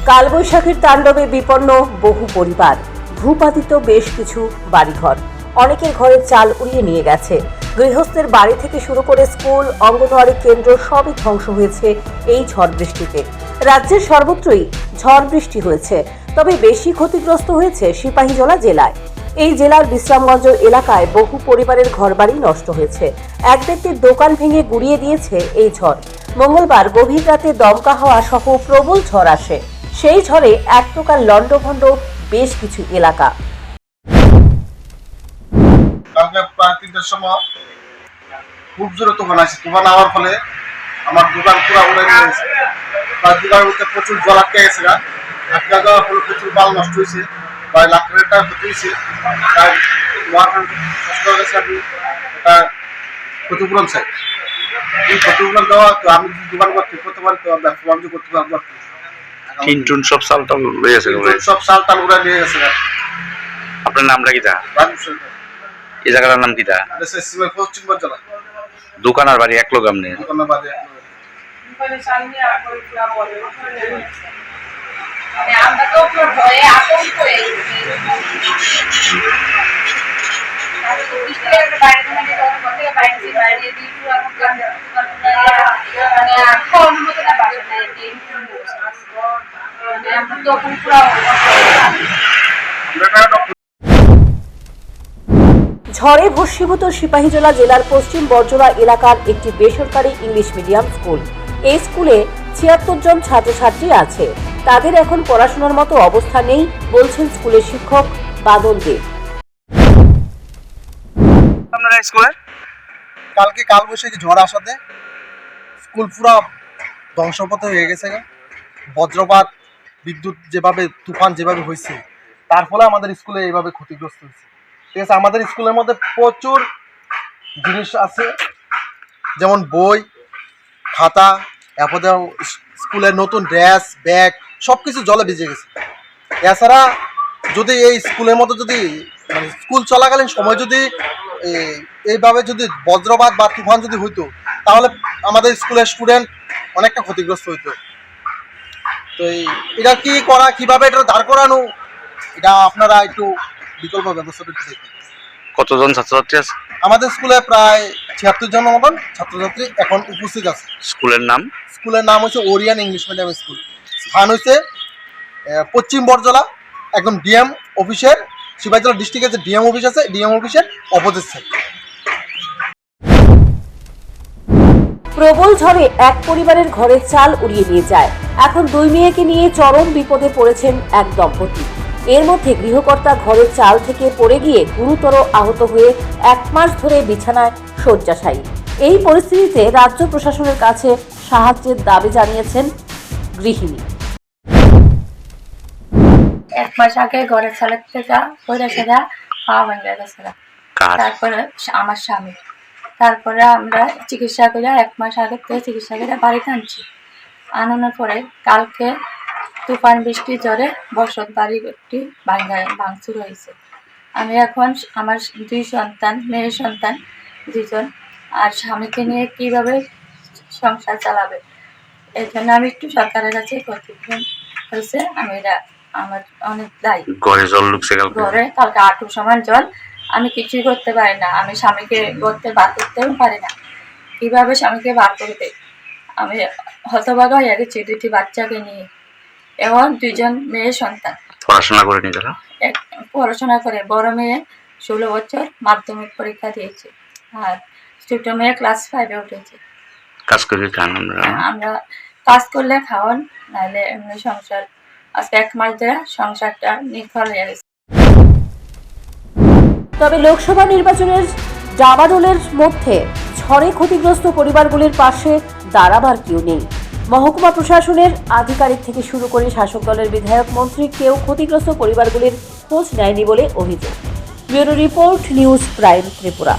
কালবৈশাখীর তাণ্ডবে বিপন্ন বহু পরিবার, ভূপাতিত বেশ কিছু বাড়িঘর, অনেকের ঘরের চাল উড়িয়ে নিয়ে গেছে। গৃহস্থের বাড়ি থেকে শুরু করে স্কুল, অঙ্গনওয়াড়ি কেন্দ্র সবই ধ্বংস হয়েছে এই ঝড় বৃষ্টিতে। রাজ্যের সর্বত্রই ঝড় বৃষ্টি হয়েছে, তবে বেশি ক্ষতিগ্রস্ত হয়েছে সিপাহীজলা জেলায়। এই জেলার বিশ্রামগঞ্জ এলাকায় বহু পরিবারের ঘরবাড়ি নষ্ট হয়েছে। এক ব্যক্তির দোকান ভেঙে গুড়িয়ে দিয়েছে এই ঝড়। মঙ্গলবার গভীর রাতে দমকা হাওয়া সহ প্রবল ঝড় আসে। সেই ঝড়ে এক প্রকার লণ্ডভণ্ড বেশ কিছু এলাকা। কালকে প্রায় ৩টার সময় খুব জোরে তুফান আসছে। তুফান হওয়ার ফলে আমার দোকান পুরো উড়ে নিয়ে গেছে। তার দোকানের মধ্যে প্রচুর জল আটকে গেছে। আটকে যাওয়ার ফলে প্রচুর মাল নষ্ট হয়েছে, প্রায় লাখ টাকা ক্ষতি হয়েছে। তাই আমি একটা ক্ষতিপূরণ চাই। এই ক্ষতিপূরণ দেওয়া তো আমি দোকান ঠিক করতে পারি, তো ব্যবসা বাণিজ্য করতে পারবো। টিন সব সাল টাল উড়ে গেছে, সব সাল টাল উড়ে নিয়ে গেছে। আপনার নামটা কি? এই জায়গাটার নাম কি? পশ্চিম জেলা। দোকান আর বাড়ি এক লোক আপনি? দোকানের বাড়ি আমরা তো ভয়ে আতঙ্ক হয়ে গেছি। ঝড়ে ভস্মীভূত সিপাহীজলা জেলার পশ্চিম বরজলা এলাকার একটি বেসরকারি ইংলিশ মিডিয়াম স্কুল। এই স্কুলে ৭৬ জন ছাত্রছাত্রী আছে। তাদের এখন পড়াশোনার মতো অবস্থা নেই বলছেন স্কুলের শিক্ষক বাদল দেব। কালকে কালবৈশাখী ঝড় আসাতে স্কুল পুরো ধ্বংসপথে হয়ে গেছে। বজ্রপাত, বিদ্যুৎ যেভাবে, তুফান যেভাবে হয়েছে, তার ফলে আমাদের স্কুলে এইভাবে ক্ষতিগ্রস্ত হয়েছে। ঠিক আছে, আমাদের স্কুলের মধ্যে প্রচুর জিনিস আছে, যেমন বই, খাতা, এরপর স্কুলের নতুন ড্রেস, ব্যাগ সব কিছু জলে ভিজে গেছে। এছাড়া যদি এই স্কুলের মধ্যে যদি মানে স্কুল চলাকালীন সময় যদি এইভাবে যদি বজ্রপাত বা তুফান যদি হইতো, তাহলে আমাদের স্কুলের স্টুডেন্ট অনেকটা ক্ষতিগ্রস্ত হইতো। তো এটা কি করা, কিভাবে এটা দাঁড় করানো, এটা আপনারা একটু বিকল্প ব্যবস্থাটা একটু দেখবেন। কতজন ছাত্রছাত্রী আছে আমাদের স্কুলে? প্রায় ৭৬ জন মতন ছাত্রছাত্রী এখন উপস্থিত আছে। স্কুলের নাম? স্কুলের নাম হচ্ছে ওরিয়ান ইংলিশ মিডিয়াম স্কুল। স্থান হচ্ছে পশ্চিম বরজলা, একদম ডিএম অফিসের, সিপাহীজলা ডিস্ট্রিক্টের যে ডিএম অফিস আছে, ডিএম অফিসের অপোজিট সাইড। প্রবল ঝড়ে এক পরিবারের ঘরের চাল উড়িয়ে নিয়ে যায়। এখন দুই মেয়েকে নিয়ে চরম বিপদে পড়েছেন এক দম্পতি। এর মধ্যে গৃহকর্তা ঘরের চাল থেকে পড়ে গিয়ে গুরুতর আহত হয়ে ১ মাস ধরে বিছানায় শয্যাশায়ী। এই পরিস্থিতিতে রাজ্য প্রশাসনের কাছে সাহায্যের দাবি জানিয়েছেন গৃহিণী। ১ মাস আগে ঘরের চালের থেকে পয়সা সেটা খাওয়া ভেঙে গেছে। তারপরে আমার স্বামী, তারপরে আমরা চিকিৎসা করে ১ মাস আগে থেকে চিকিৎসা করে বাড়িতে আনছি। আনানোর পরে কালকে তুফান বৃষ্টি ঝড়ে বসত বাড়িটি ভাঙচুর হয়েছে। আমি এখন আমার ২ সন্তান, মেয়ে সন্তান ২ জন, আর স্বামীকে নিয়ে কিভাবে সংসার চালাবে, এই জন্য আমি একটু সরকারের কাছে ক্ষতিপূরণ হয়েছে। আমি এটা আমার অনেক দায়ী। ঘরে জল ঢুকছে ঘরে কালকে হাঁটু সমান জল। আমি কিছুই করতে পারি না, আমি স্বামীকে করতে বার করতেও পারি না। কিভাবে স্বামীকে বার করবে, আমি হতভাগা হয়ে গেছি ২টি বাচ্চাকে নিয়ে এবং ২ জন মেয়ে সন্তান। পড়াশোনা করে নি তারা? পড়াশোনা করে বড় মেয়ে ১৬ বছর মাধ্যমিক পরীক্ষা দিয়েছে, আর ছোট মেয়ে ক্লাস 5-এ উঠেছে। কাজ করে খান? আমরা কাজ করলে খাওয়ান, নাহলে এমনি সংসার। আজকে ১ মাস ধরে সংসারটা নির্ভর হয়ে গেছে। তবে লোকসভা নির্বাচনের জামাডোলের মধ্যে ঝড়ে ক্ষতিগ্রস্ত পরিবারগুলির পাশে দাঁড়াবার কেউ নেই। মহকুমা প্রশাসনের আধিকারিক থেকে শুরু করে শাসক দলের বিধায়ক, মন্ত্রী কেউ ক্ষতিগ্রস্ত পরিবারগুলির খোঁজ নেয়নি বলে অভিযোগ। Bureau report, news prime Tripura.